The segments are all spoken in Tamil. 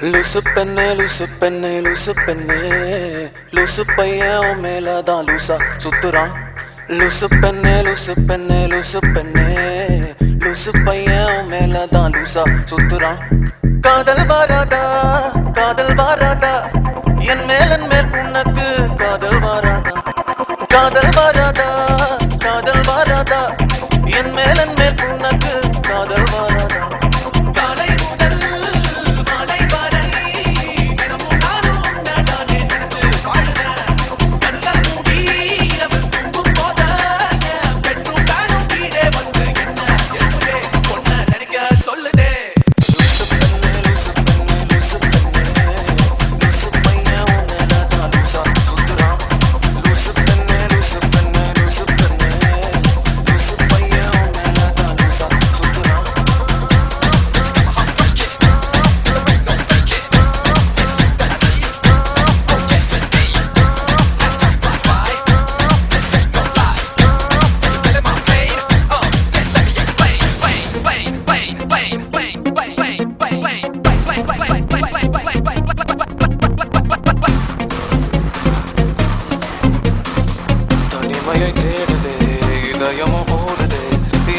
லூசு பெண்ணே லூசு பெண்ணே லூசு பெண்ணே லூசு பையன் உன் மேலதான் லூசா சுத்துறான். லூசு பெண்ணே லூசு பெண்ணே லூசு பெண்ணே லூசு பையன் உன் மேலதான் லூசா சுத்துறான். காதல் வாராதா காதல் வாராதா என் மேல் உனக்கு காதல் வாராதா. காதல் வாராதா காதல் வாராதா என் மேல் உனக்கு காதல் வாராதா.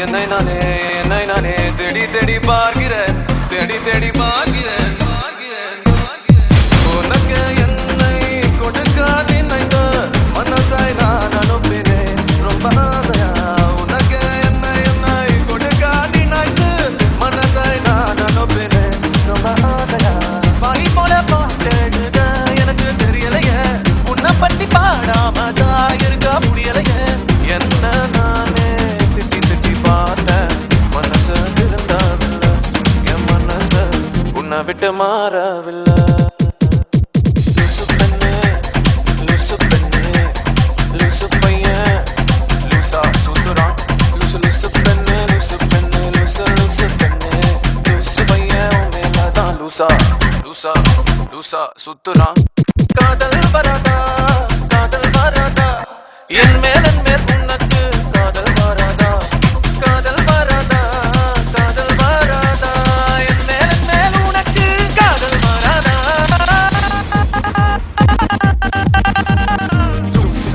என்னை நானே தேடி தேடி பார்க்கிறேன் தேடி தேடி பார்க்கிறேன். உனக்கு என்னை கொடுக்க நினைத்த மனசாய் நான் அனுப்பினேன் ரொம்ப ஆசையா. உனக்கு என்னை கொடுக்க நினைத்து மனசாய் நான் அனுப்பினேன் ரொம்ப ஆசையா. பாடி போல பாட்டெடுத எனக்கு தெரியலையே உன்னை பத்தி பாடாமதா இருக்க முடியலையே. என்ன நானே விட்டு மாறவில்லை. லூசு பெண்ணே லூசு பெண்ணே லூசு பையன் லூசா சுத்துறான். லூசு லூசு பெண்ணே லூசு பெண்ணே லூசு லூசு பெண்ணே லூசு பையன் உன் மேலதான் லூசா லூசா லூசா சுத்துறான். காதல் வராதா காதல் வராதா என் மேல் உனக்கு காதல் வராதா. காதல் வராதா காதல் வராதா என் மேல் உனக்கு காதல் வராதா. Loose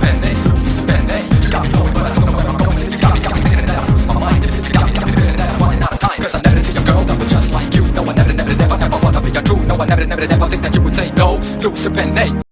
penny, you got me going, but I don't know where I'm going. You got me in and out, lose my mind. You got me in and out, running out of time. 'Cause I never see a girl that was just like you. No, I never, ever wanna be untrue. No, I never think that you would say no. Loose penny.